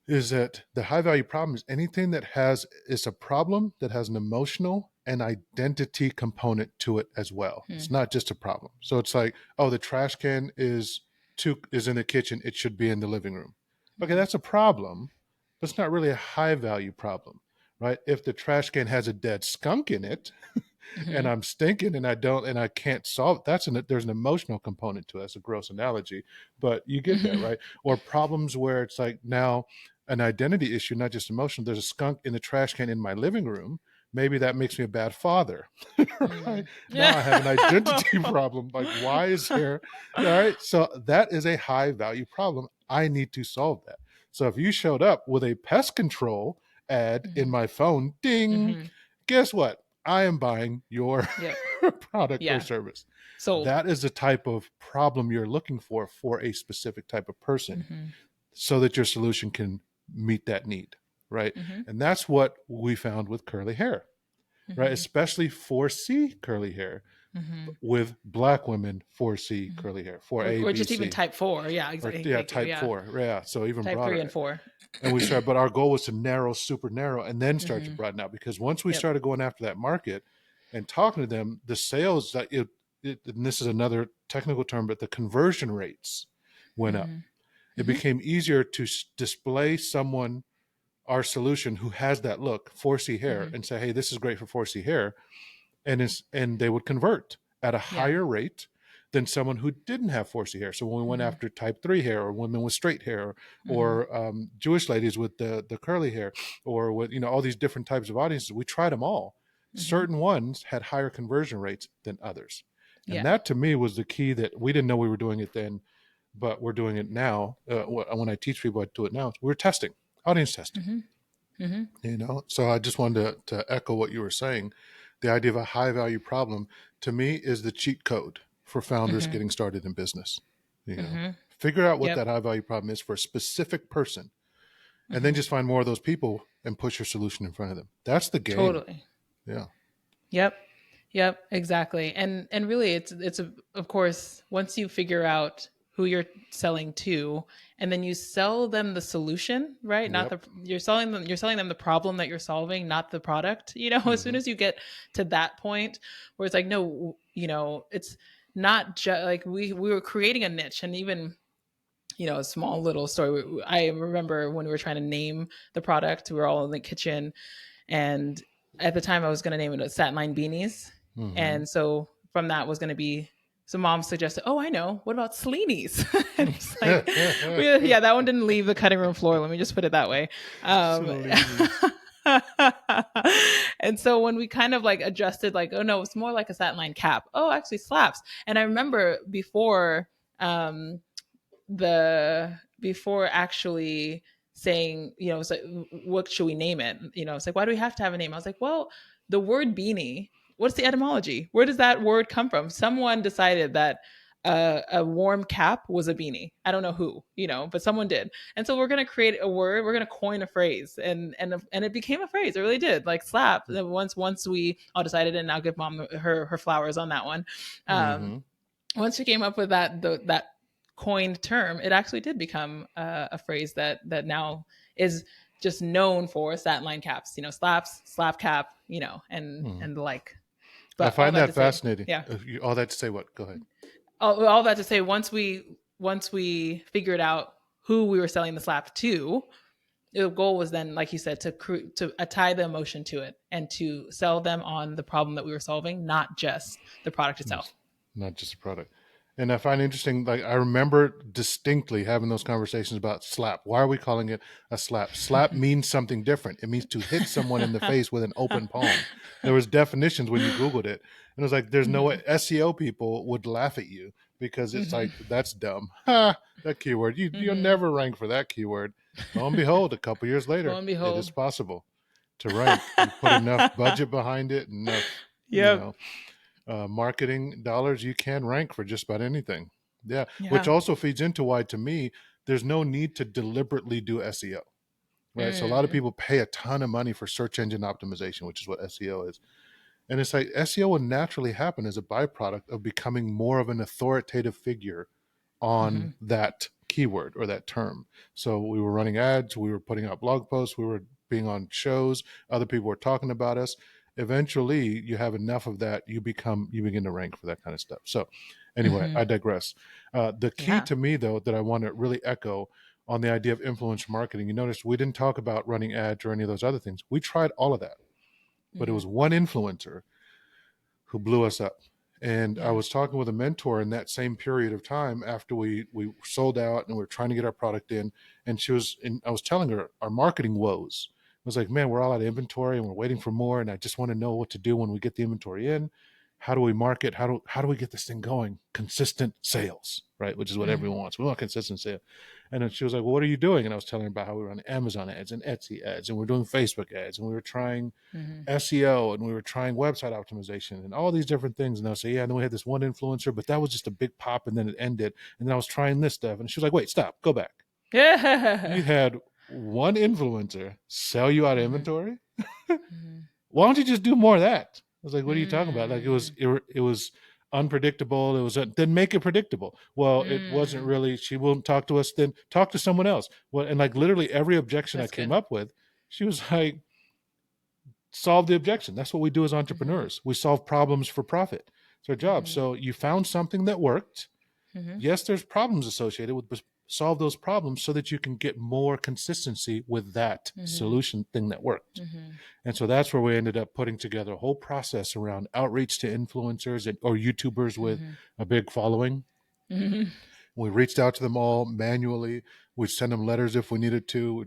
Is that the high value problem is anything that has is a problem that has an emotional and identity component to it as well. It's not just a problem. So it's like, oh, the trash can is in the kitchen, it should be in the living room. Okay, Mm-hmm. that's a problem, but it's not really a high value problem, right? If the trash can has a dead skunk in it, and Mm-hmm. I'm stinking and I can't solve it. There's an emotional component to it. That's a gross analogy, but you get that, Mm-hmm. right? Or problems where it's like now an identity issue, not just emotional. There's a skunk in the trash can in my living room. Maybe that makes me a bad father, right? Mm. Now Yeah. I have an identity problem. Like, why is there, all right? So that is a high value problem. I need to solve that. So if you showed up with a pest control ad in Mm-hmm. my phone, ding, Mm-hmm. guess what? I am buying your Yep. product or Yeah. service. Sold. That is the type of problem you're looking for a specific type of person Mm-hmm. so that your solution can meet that need, right? Mm-hmm. And that's what we found with curly hair, right? Mm-hmm. Especially 4C curly hair Mm-hmm. with black women 4C Mm-hmm. curly hair, 4A, Or B, just even C, type 4. Yeah, or exactly. yeah, Thank you. type Yeah. 4. Yeah, so even Type 3 and broader. 4. And we started, but our goal was to narrow, super narrow, and then start to Mm-hmm. broaden out, because once we Yep. started going after that market and talking to them, the sales that and this is another technical term, but the conversion rates went up. Mm-hmm. It Mm-hmm. became easier to display someone our solution who has that look 4C hair Mm-hmm. and say, hey, this is great for 4C hair, and they would convert at a Yeah. higher rate than someone who didn't have 4C hair. So when we went Mm-hmm. after type 3 hair, or women with straight hair, Mm-hmm. or Jewish ladies with the curly hair, or with all these different types of audiences, we tried them all. Mm-hmm. Certain ones had higher conversion rates than others. And Yeah. that to me was the key, that we didn't know we were doing it then, but we're doing it now. When I teach people, I do it now. We're testing, audience testing. Mm-hmm. Mm-hmm. So I just wanted to echo what you were saying. The idea of a high value problem, to me, is the cheat code for founders Mm-hmm. getting started in business. Mm-hmm. Figure out what Yep. that high value problem is for a specific person, and then Mm-hmm. just find more of those people and push your solution in front of them. That's the game. Totally. Yeah. Yep. Yep, exactly. And really of course, once you figure out who you're selling to, and then you sell them the solution, right? Not Yep. the you're selling them the problem that you're solving, not the product. As soon Mm-hmm. as you get to that point where it's like, no, it's not just like we were creating a niche. And even a small little story, I remember when we were trying to name the product, we were all in the kitchen, and at the time I was going to name it satin line beanies. Mm-hmm. And so from that was going to be, so mom suggested, oh, I know, what about sleenies? And it's like, yeah, that one didn't leave the cutting room floor, let me just put it that way. Salinas. And so when we kind of like adjusted, like, oh no, it's more like a satin line cap, oh, actually slaps. And I remember um before actually saying, it's like, what should we name it? It's like, why do we have to have a name? I was like, well, the word beanie, what's the etymology? Where does that word come from? Someone decided that a warm cap was a beanie. I don't know who, but someone did. And so we're going to create a word. We're going to coin a phrase, and it became a phrase. It really did. Like slap. Once we all decided, and I'll give mom her flowers on that one. Mm-hmm. Once we came up with that coined term, it actually did become a phrase that now is just known for satin line caps, slaps, slap cap, Mm-hmm. and the like. I But all find that that to say, fascinating. yeah, All that to say what? Go ahead. all that to say, once we once we figured out who we were selling the slap to, the goal was then, like you said, to tie the emotion to it and to sell them on the problem that we were solving, not just the product Yes. itself. Not just a product. And I find interesting, like I remember distinctly having those conversations about slap. Why are we calling it a slap? Slap means something different. It means to hit someone in the face with an open palm. There was definitions when you Googled it. And it was like, there's no way SEO people would laugh at you because it's like, that's dumb. Ha, that keyword. You'll never rank for that keyword. Lo and behold, a couple years Lo later, and it is behold. possible to rank. You put enough budget behind it, enough, you Yep. know, marketing dollars, you can rank for just about anything. Yeah, which Yeah. also feeds into why, to me, there's no need to deliberately do SEO, right? So a lot of Mm. people pay a ton of money for search engine optimization, which is what SEO is. And it's like SEO will naturally happen as a byproduct of becoming more of an authoritative figure on that keyword or that term. So we were running ads, we were putting out blog posts, we were being on shows, other people were talking about us. Eventually, you have enough of that, you begin to rank for that kind of stuff. So, anyway, I digress. The key Yeah. to me, though, that I want to really echo on the idea of influencer marketing, you notice we didn't talk about running ads or any of those other things. We tried all of that, but it was one influencer who blew us up. And I Yeah. was talking with a mentor in that same period of time after we sold out and we were trying to get our product in. And I was telling her our marketing woes. I was like, man, we're all out of inventory and we're waiting for more. And I just want to know what to do when we get the inventory in. How do we market? How do we get this thing going? Consistent sales, right? Which is what everyone wants. We want consistent sales. And then she was like, well, what are you doing? And I was telling her about how we run Amazon ads and Etsy ads and we're doing Facebook ads and we were trying SEO and we were trying website optimization and all these different things. And I will say, yeah, and then we had this one influencer, but that was just a big pop and then it ended. And then I was trying this stuff. And she was like, wait, stop, go back. You Yeah. had one influencer sell you out of inventory. Why don't you just do more of that? I was like, what are you talking about? Like it was unpredictable. It was then make it predictable. Well, it wasn't really. She won't talk to us. Then talk to someone else. Well, and like literally every objection I That's came good. up with, she was like, solve the objection. That's what we do as entrepreneurs. We solve problems for profit. It's our job. So you found something that worked. Yes, there's problems associated with, but solve those problems so that you can get more consistency with that solution thing that worked. And so that's where we ended up putting together a whole process around outreach to influencers or YouTubers with a big following. We reached out to them all manually. We'd send them letters if we needed to.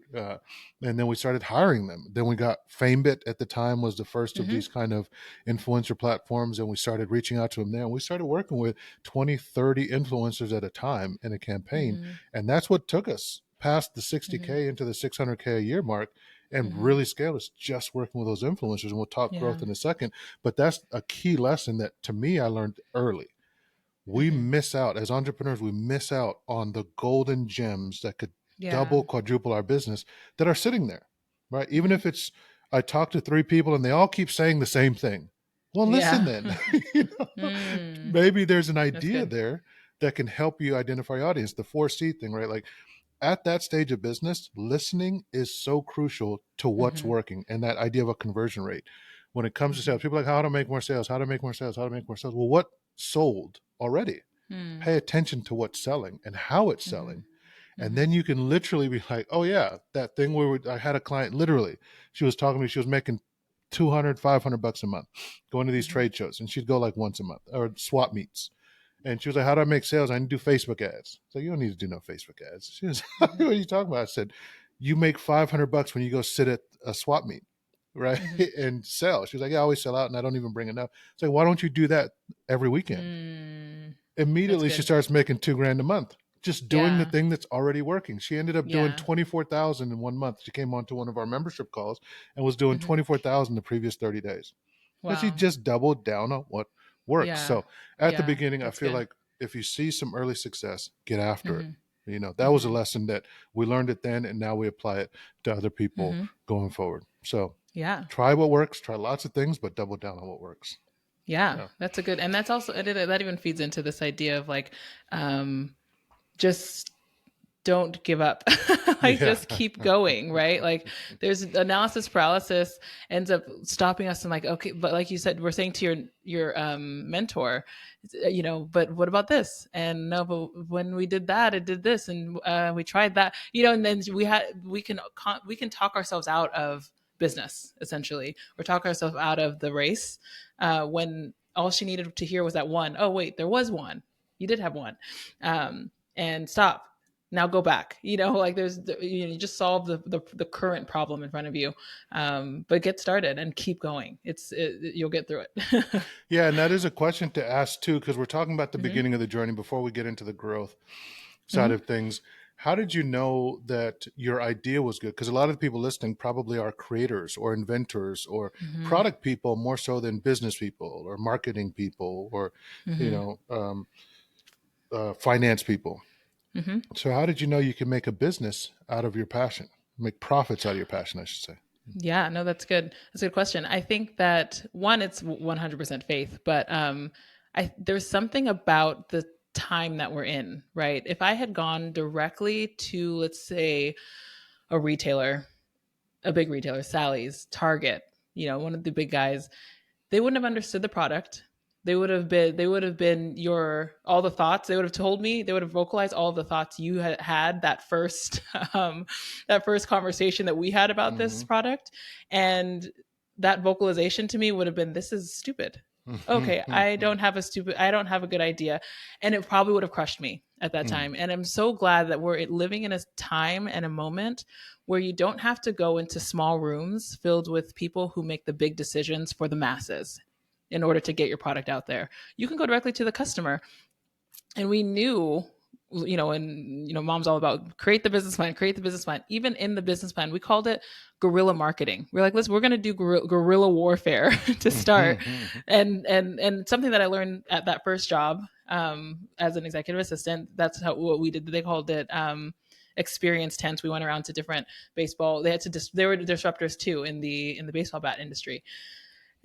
And then we started hiring them. Then we got FameBit at the time was the first of these kind of influencer platforms. And we started reaching out to them there. And we started working with 20, 30 influencers at a time in a campaign. And that's what took us past the 60K into the 600K a year mark and really scaled us just working with those influencers. And we'll talk growth Yeah. in a second. But that's a key lesson that to me I learned early. We miss out as entrepreneurs, we miss out on the golden gems that could Yeah. double, quadruple our business that are sitting there, right? Even if it's, I talk to three people and they all keep saying the same thing. Well, listen Yeah. then, you know, maybe there's an That's idea good. there that can help you identify your audience, the 4C thing, right? Like at that stage of business, listening is so crucial to what's working and that idea of a conversion rate. When it comes to sales, people are like, how to make more sales, how to make more sales, how to make more sales. Well, what sold already? Pay attention to what's selling and how it's selling. And then you can literally be like, oh yeah, that thing where I had a client literally, she was talking to me, she was making 200, 500 bucks a month going to these trade shows. And she'd go like once a month or swap meets. And she was like, how do I make sales? I need to do Facebook ads. So you don't need to do no Facebook ads. She was, what are you talking about? I said, you make 500 bucks when you go sit at a swap meet, right? And sell. She was like, yeah, I always sell out and I don't even bring enough. It's like, why don't you do that every weekend? That's Immediately she good. starts making $2,000 a month just doing the Yeah. thing that's already working. She ended up doing Yeah. 24,000 in 1 month. She came onto one of our membership calls and was doing 24,000 the previous 30 days because she Wow. just doubled down on what works. Yeah. So at the Yeah. beginning, I That's feel good. like if you see some early success, get after it. You know, that was a lesson that we learned it then, and now we apply it to other people going forward. So Yeah. try what works, try lots of things, but double down on what works. Yeah. Yeah. That's a good, and that's also, that even feeds into this idea of like, just don't give up. Like Yeah. just keep going, right? Like there's analysis paralysis ends up stopping us and like, okay, but like you said, we're saying to your mentor, but what about this? And no, but when we did that, it did this, and we tried that, and then we can talk ourselves out of business essentially, or talk ourselves out of the race, when all she needed to hear was that one. Oh wait, there was one. You did have one. And stop, now go back, like you just solve the current problem in front of you, but get started and keep going. You'll get through it. Yeah, and that is a question to ask too, because we're talking about the Hmm. beginning of the journey before we get into the growth side Hmm. of things. How did you know that your idea was good? Because a lot of the people listening probably are creators or inventors or Hmm. product people more so than business people or marketing people or, you Hmm. know, finance people. Hmm. So how did you know you could make a business out of your passion, make profits out of your passion, I should say? Yeah, no, that's good. That's a good question. I think that one, it's 100% faith, but there's something about the time that we're in, right? If I had gone directly to, let's say, a retailer, a big retailer, Sally's, Target, one of the big guys, they wouldn't have understood the product. They would have been your all the thoughts. They would have told me. They would have vocalized all of the thoughts you had that first that first conversation that we had about this Hmm. product, and that vocalization to me would have been, "This is stupid." Okay, I don't have a good idea, and it probably would have crushed me at that time. And I'm so glad that we're living in a time and a moment where you don't have to go into small rooms filled with people who make the big decisions for the masses in order to get your product out there. You can go directly to the customer. And we knew, and mom's all about create the business plan, create the business plan. Even in the business plan, we called it guerrilla marketing. We're like, listen, we're going to do guerrilla warfare to start. And something that I learned at that first job, as an executive assistant, that's what we did. They called it experience tents. We went around to different baseball. They were disruptors too in the baseball bat industry.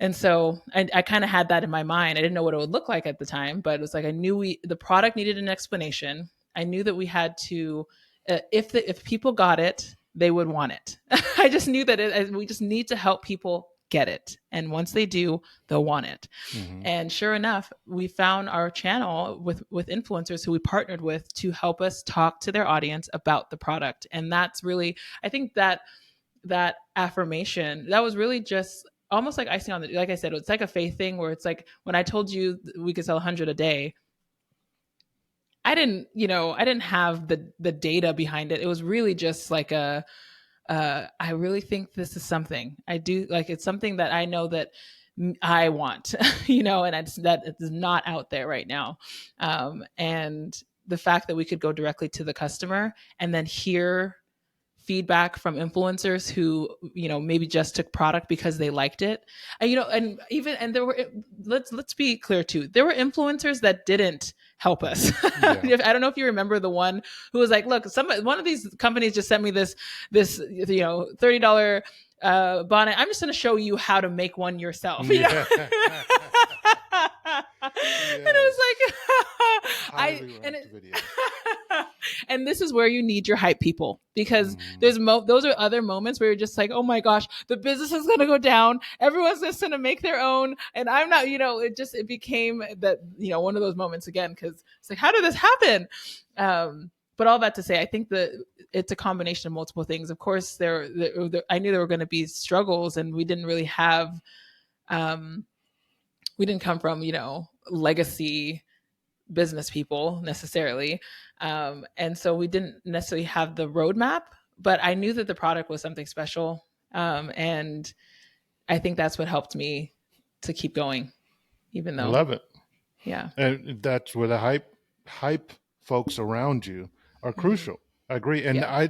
And so I kind of had that in my mind. I didn't know what it would look like at the time, but it was like I knew the product needed an explanation. I knew that we had to, if people got it, they would want it. I just knew that we just need to help people get it, and once they do, they'll want it. Hmm. And sure enough, we found our channel with influencers who we partnered with to help us talk to their audience about the product. And that's really, I think that affirmation, that was really just almost like icing on the, like I said, it's like a faith thing where it's like when I told you we could sell 100 a day, I didn't have the data behind it. It was really just like I really think this is something I do, like it's something that I know that I want, and that it's not out there right now. And the fact that we could go directly to the customer and then hear feedback from influencers who maybe just took product because they liked it, and there were, let's be clear too, there were influencers that didn't help us. Yeah. I don't know if you remember the one who was like, look, one of these companies just sent me this $30 bonnet. I'm just going to show you how to make one yourself. Yeah. And it Yes. was like I Highly and ranked it video. and this is where you need your hype people, because Hmm. those are other moments where you're just like, oh my gosh, the business is going to go down, everyone's just going to make their own, and I'm not, it became that, one of those moments again, because it's like, how did this happen? But all that to say, I think that it's a combination of multiple things. Of course, I knew there were going to be struggles, and um, we didn't come from legacy business people necessarily. And so we didn't necessarily have the roadmap, but I knew that the product was something special. And I think that's what helped me to keep going, even I though, love it. yeah. And that's where the hype folks around you are Hmm. crucial. I agree. And Yeah. I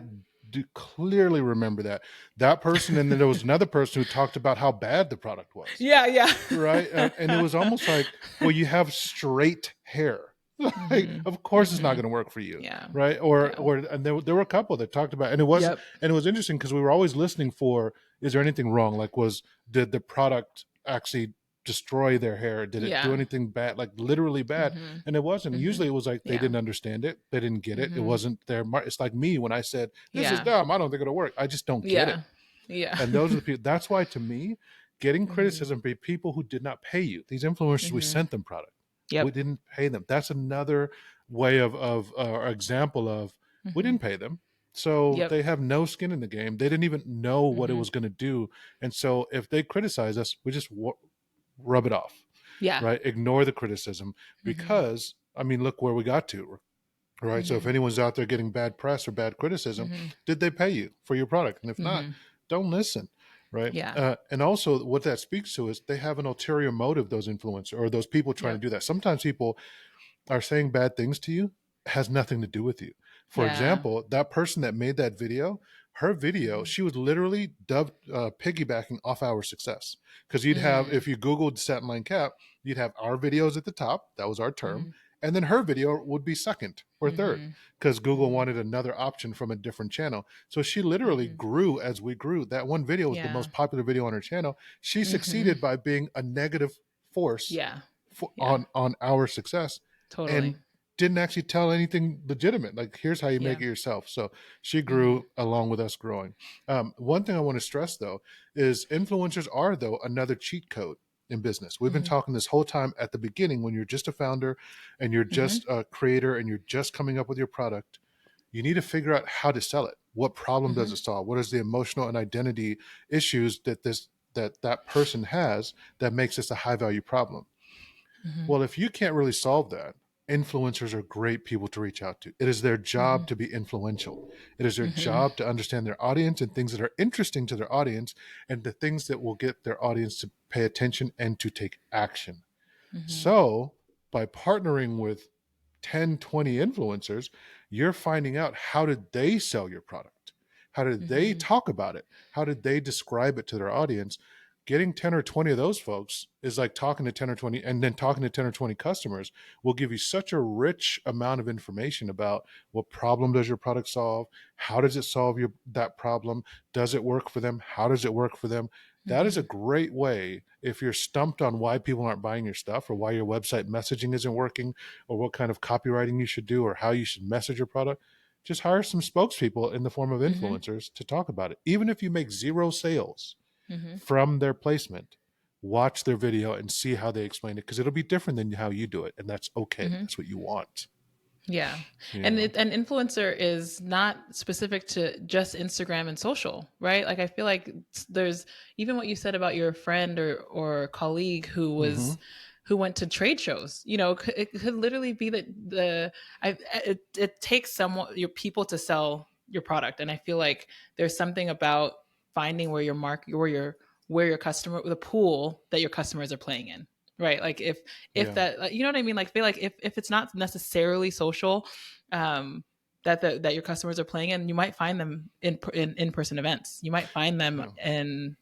do clearly remember that person. And then there was another person who talked about how bad the product was. Yeah. Yeah. Right. And it was almost like, well, you have straight hair. Like, Hmm. of course it's not Hmm. going to work for you. Yeah. Right. Yeah. And there were a couple that talked about, Yep. and it was interesting because we were always listening for, is there anything wrong? Like, did the product actually destroy their hair? Did it do Yeah. anything bad, like literally bad? Mhm. And it wasn't. Mhm. Usually it was like they Yeah. didn't understand it. They didn't get it. It Mhm. wasn't their it's like me when I said, this is Yeah. dumb. I don't think it'll work. I just don't get it. Yeah. Yeah. And those are the people. That's why to me, getting Mhm. criticism from people who did not pay you, these influencers, we Mhm. sent them product. We Yep. didn't pay them. That's another way of example of we Mhm. didn't pay them. So Yep. they have no skin in the game. They didn't even know what it Mhm. was going to do. And so if they criticize us, we just rub it off, Yeah. right? Ignore the criticism Mhm. because, I mean, look where we got to, right? So if Mhm. anyone's out there getting bad press or bad criticism, Mhm. did they pay you for your product? And if not, Mhm. don't listen, right? Yeah. And also, what that speaks to is they have an ulterior motive. Those influencers or those people trying to Yep. do that. Sometimes people are saying bad things to you has nothing to do with you. For Yeah. example, that person that made that video, her video, Mhm. she was literally piggybacking off our success. Because you'd have, Mm. if you Googled satin line cap, you'd have our videos at the top. That was our term. Mhm. And then her video would be second or third Mhm. because Google Mhm. wanted another option from a different channel. So she literally Mhm. grew as we grew. That one video was the Yeah. most popular video on her channel. She Mhm. succeeded by being a negative force Yeah. Yeah. on our success Totally. and didn't actually tell anything legitimate. Like, here's how you make Yeah. it yourself. So she Mhm. grew along with us growing. One thing I want to stress, though, is influencers are, though, another cheat code in business. We've been Mhm. talking this whole time at the beginning when you're just a founder and you're Mhm. just a creator and you're just coming up with your product. You need to figure out how to sell it. What problem does Mhm. it solve? What is the emotional and identity issues that person has that makes this a high value problem? Mhm. Well, if you can't really solve that, influencers are great people to reach out to. It is their job Mhm. to be influential. It is their Mhm. job to understand their audience and things that are interesting to their audience and the things that will get their audience to pay attention and to take action. Mhm. So, by partnering with 10, 20 influencers, you're finding out how did they sell your product? How did they Mhm. talk about it? How did they describe it to their audience? Getting 10 or 20 of those folks is like talking to 10 or 20 and then talking to 10 or 20 customers will give you such a rich amount of information about what problem does your product solve? How does it solve that problem? Does it work for them? How does it work for them? That is a Mhm. great way if you're stumped on why people aren't buying your stuff or why your website messaging isn't working or what kind of copywriting you should do or how you should message your product. Just hire some spokespeople in the form of Mhm. influencers to talk about it. Even if you make zero sales Mhm. from their placement, watch their video and see how they explain it because it'll be different than how you do it. And that's okay. Mhm. That's what you want. Yeah. You And know? an influencer is not specific to just Instagram and social, right? Like I feel like there's even what you said about your friend or colleague Mm-hmm. who went to trade shows. You know, it could literally be that it takes someone your people to sell your product, and I feel like there's something about finding where your where your customer the pool that your customers are playing in, right? Like if Yeah. that you know what I mean, like feel like if it's not necessarily social, that your customers are playing in, you might find them in person events, you might find them Yeah. in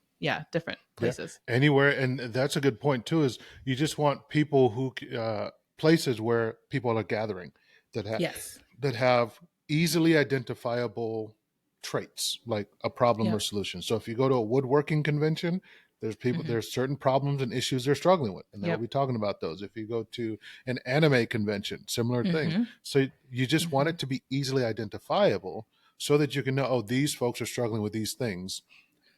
different Yeah, places. anywhere, and that's a good point too. Is you just want people who places where people are gathering Yes. that have easily identifiable traits like a problem or Yep. solution. So if you go to a woodworking convention, Hmm. there's certain problems and issues they're struggling with, and they'll Yep. be talking about those. If you go to an anime convention, similar thing. Hmm. So you just want Hmm. it to be easily identifiable so that you can know, oh, these folks are struggling with these things.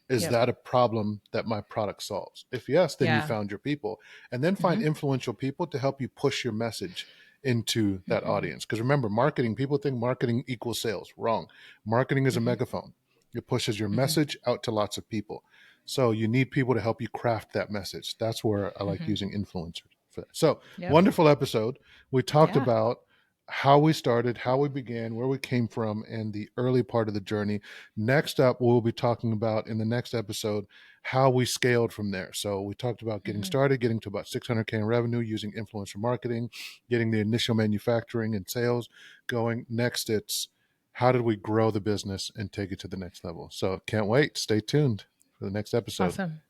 Is Yep. that a problem that my product solves? If yes, then you Yeah. found your people. And then find Hmm. influential people to help you push your message into that Hmm. audience. Because remember, marketing, people think marketing equals sales. Wrong. Marketing is a Hmm. megaphone, it pushes your Hmm. message out to lots of people. So you need people to help you craft that message. That's where I like Hmm. using influencers for that. So, Yep. wonderful episode. We talked Yeah. about how we started, how we began, where we came from, and the early part of the journey. Next up, we'll be talking about in the next episode how we scaled from there. So we talked about getting Hmm. started, getting to about 600K in revenue using influencer marketing, getting the initial manufacturing and sales going. Next, it's how did we grow the business and take it to the next level. So can't wait. Stay tuned for the next episode. Awesome.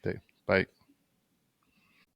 Okay, bye.